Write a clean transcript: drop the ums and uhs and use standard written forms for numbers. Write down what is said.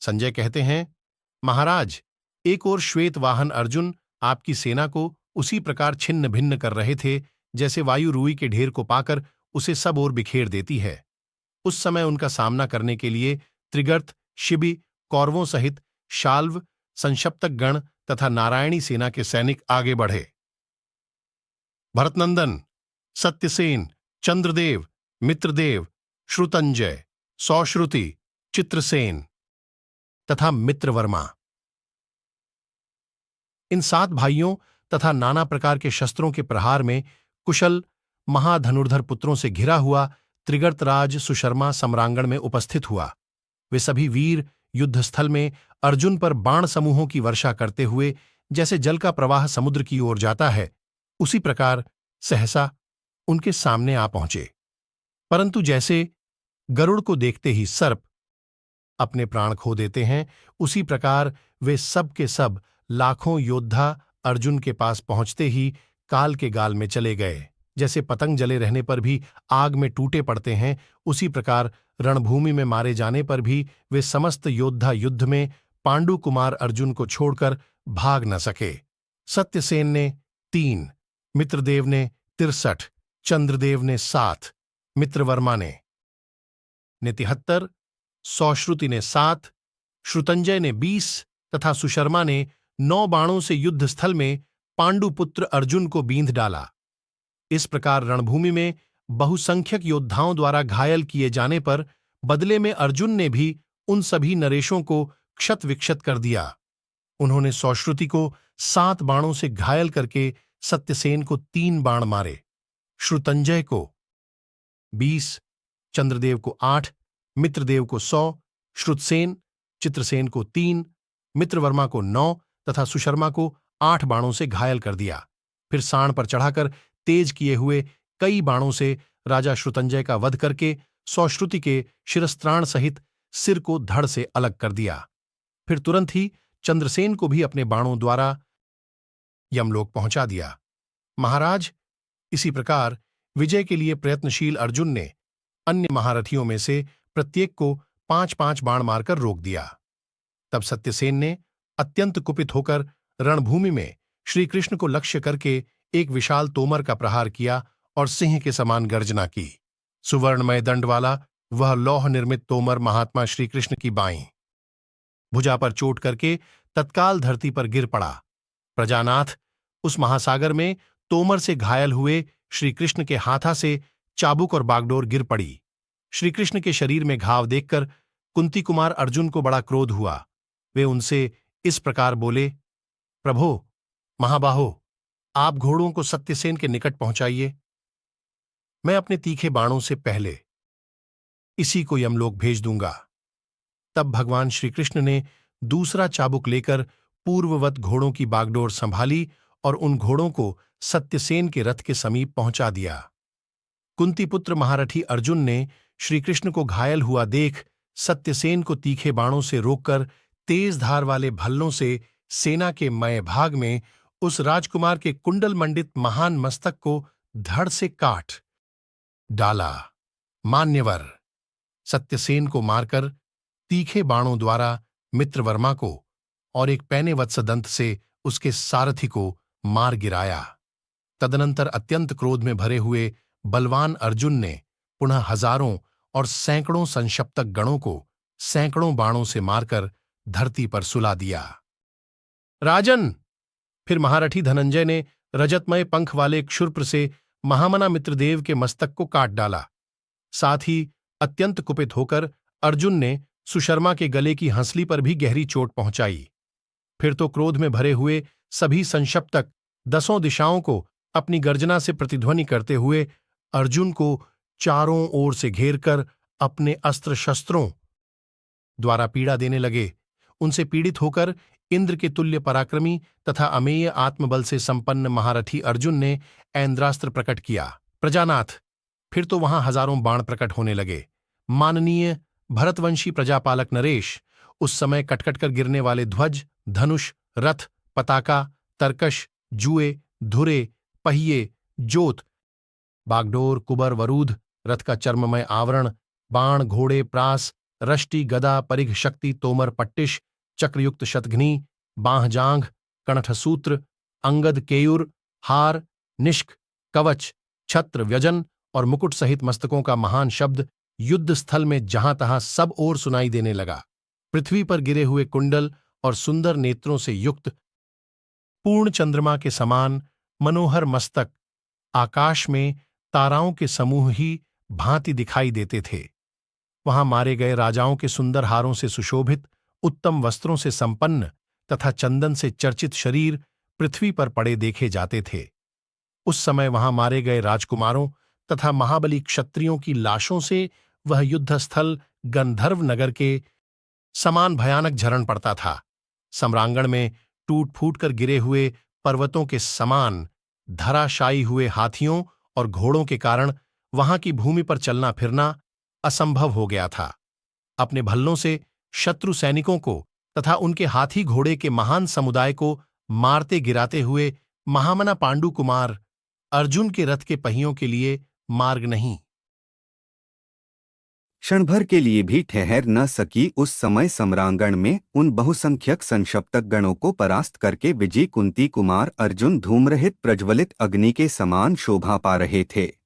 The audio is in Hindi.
संजय कहते हैं, महाराज, एक और श्वेत वाहन अर्जुन आपकी सेना को उसी प्रकार छिन्न भिन्न कर रहे थे जैसे वायु रुई के ढेर को पाकर उसे सब ओर बिखेर देती है। उस समय उनका सामना करने के लिए त्रिगर्त, शिबि, कौरवों सहित शाल्व, संशप्तक गण तथा नारायणी सेना के सैनिक आगे बढ़े। भरतनंदन, सत्यसेन, चंद्रदेव, मित्रदेव, श्रुतंजय, सौश्रुति, चित्रसेन तथा मित्रवर्मा, इन 7 भाइयों तथा नाना प्रकार के शस्त्रों के प्रहार में कुशल महाधनुर्धर पुत्रों से घिरा हुआ त्रिगर्तराज सुशर्मा सम्रांगण में उपस्थित हुआ। वे सभी वीर युद्धस्थल में अर्जुन पर बाण समूहों की वर्षा करते हुए जैसे जल का प्रवाह समुद्र की ओर जाता है, उसी प्रकार सहसा उनके सामने आ पहुंचे। परंतु जैसे गरुड़ को देखते ही सर्प अपने प्राण खो देते हैं, उसी प्रकार वे सब के सब लाखों योद्धा अर्जुन के पास पहुंचते ही काल के गाल में चले गए। जैसे पतंग जले रहने पर भी आग में टूटे पड़ते हैं, उसी प्रकार रणभूमि में मारे जाने पर भी वे समस्त योद्धा युद्ध में पांडु कुमार अर्जुन को छोड़कर भाग न सके। सत्यसेन ने 3, मित्रदेव ने 63, चंद्रदेव ने 7, मित्रवर्मा ने 73, सौश्रुति ने 7, श्रुतंजय ने 20 तथा सुशर्मा ने 9 बाणों से युद्धस्थल में पांडुपुत्र अर्जुन को बींध डाला। इस प्रकार रणभूमि में बहुसंख्यक योद्धाओं द्वारा घायल किए जाने पर बदले में अर्जुन ने भी उन सभी नरेशों को क्षत विक्षत कर दिया। उन्होंने सौश्रुति को 7 बाणों से घायल करके सत्यसेन को 3 बाण मारे, श्रुतंजय को 20, चंद्रदेव को 8, मित्रदेव को 100, श्रुतसेन, चित्रसेन को 3, मित्रवर्मा को 9 तथा सुशर्मा को 8 बाणों से घायल कर दिया। फिर सांड पर चढ़ाकर तेज किए हुए कई बाणों से राजा श्रुतंजय का वध करके सौश्रुति के शिरस्त्राण सहित सिर को धड़ से अलग कर दिया। फिर तुरंत ही चंद्रसेन को भी अपने बाणों द्वारा यमलोक पहुंचा दिया। महाराज, इसी प्रकार विजय के लिए प्रयत्नशील अर्जुन ने अन्य महारथियों में से प्रत्येक को 5-5 बाण मारकर रोक दिया। तब सत्यसेन ने अत्यंत कुपित होकर रणभूमि में श्रीकृष्ण को लक्ष्य करके एक विशाल तोमर का प्रहार किया और सिंह के समान गर्जना की। सुवर्णमय दंड वाला वह लौह निर्मित तोमर महात्मा श्रीकृष्ण की बाईं भुजा पर चोट करके तत्काल धरती पर गिर पड़ा। प्रजानाथ, उस महासागर में तोमर से घायल हुए श्रीकृष्ण के हाथा से चाबुक और बागडोर गिर पड़ी। श्रीकृष्ण के शरीर में घाव देखकर कुंती कुमार अर्जुन को बड़ा क्रोध हुआ। वे उनसे इस प्रकार बोले, प्रभो, महाबाहो, आप घोड़ों को सत्यसेन के निकट पहुंचाइए। मैं अपने तीखे बाणों से पहले इसी को यमलोक भेज दूंगा। तब भगवान श्रीकृष्ण ने दूसरा चाबुक लेकर पूर्ववत घोड़ों की बागडोर संभाली और उन घोड़ों को सत्यसेन के रथ के समीप पहुंचा दिया। कुंतीपुत्र महारथी अर्जुन ने श्रीकृष्ण को घायल हुआ देख सत्यसेन को तीखे बाणों से रोककर तेज धार वाले भल्लों से सेना के मय भाग में उस राजकुमार के कुंडल मंडित महान मस्तक को धड़ से काट डाला। मान्यवर, सत्यसेन को मारकर तीखे बाणों द्वारा मित्रवर्मा को और एक पैने वत्सदंत से उसके सारथी को मार गिराया। तदनंतर अत्यंत क्रोध में भरे हुए बलवान अर्जुन ने पुनः हजारों और सैकड़ों संशप्तक गणों को सैकड़ों बाणों से मारकर धरती पर सुला दिया। राजन, फिर महारथी धनंजय ने रजतमय पंख वाले क्षुर्प्र से महामना मित्रदेव के मस्तक को काट डाला। साथ ही अत्यंत कुपित होकर अर्जुन ने सुशर्मा के गले की हंसली पर भी गहरी चोट पहुंचाई। फिर तो क्रोध में भरे हुए सभी संशप्तक 10 दिशाओं को अपनी गर्जना से प्रतिध्वनि करते हुए अर्जुन को चारों ओर से घेरकर अपने अस्त्र शस्त्रों द्वारा पीड़ा देने लगे। उनसे पीड़ित होकर इंद्र के तुल्य पराक्रमी तथा अमेय आत्मबल से संपन्न महारथी अर्जुन ने ऐन्द्रास्त्र प्रकट किया। प्रजानाथ, फिर तो वहां हजारों बाण प्रकट होने लगे। माननीय भरतवंशी प्रजापालक नरेश, उस समय कटकट कर गिरने वाले ध्वज, धनुष, रथ, पताका, तरकश, जुए, धुरे, पहिए, जोत, बागडोर, कुबर, वरूध, रथ का चर्ममय आवरण, बाण, घोड़े, प्रास, रष्टि गदा परिघ शक्ति तोमर पट्टिश चक्रयुक्त शतघ्नी बांहजांघ कणठसूत्र अंगद केयूर हार निष्क कवच छत्र व्यजन और मुकुट सहित मस्तकों का महान शब्द युद्ध स्थल में जहां तहां सब ओर सुनाई देने लगा। पृथ्वी पर गिरे हुए कुंडल और सुंदर नेत्रों से युक्त पूर्ण चंद्रमा के समान मनोहर मस्तक आकाश में ताराओं के समूह ही भांति दिखाई देते थे। वहां मारे गए राजाओं के सुंदर हारों से सुशोभित उत्तम वस्त्रों से संपन्न तथा चंदन से चर्चित शरीर पृथ्वी पर पड़े देखे जाते थे। उस समय वहां मारे गए राजकुमारों तथा महाबली क्षत्रियों की लाशों से वह युद्धस्थल गंधर्व नगर के समान भयानक झरण पड़ता था। सम्रांगण में टूट फूट कर गिरे हुए पर्वतों के समान धराशायी हुए हाथियों और घोड़ों के कारण वहां की भूमि पर चलना फिरना असंभव हो गया था। अपने भल्लों से शत्रु सैनिकों को तथा उनके हाथी घोड़े के महान समुदाय को मारते गिराते हुए महामना पांडु कुमार अर्जुन के रथ के पहियों के लिए मार्ग नहीं। क्षण भर के लिए भी ठहर न सकी उस समय सम्रांगण में उन बहुसंख्यक संशप्तक गणों को परास्त करके विजय कुंती कुमार अर्जुन धूम्रहित प्रज्वलित अग्नि के समान शोभा पा रहे थे।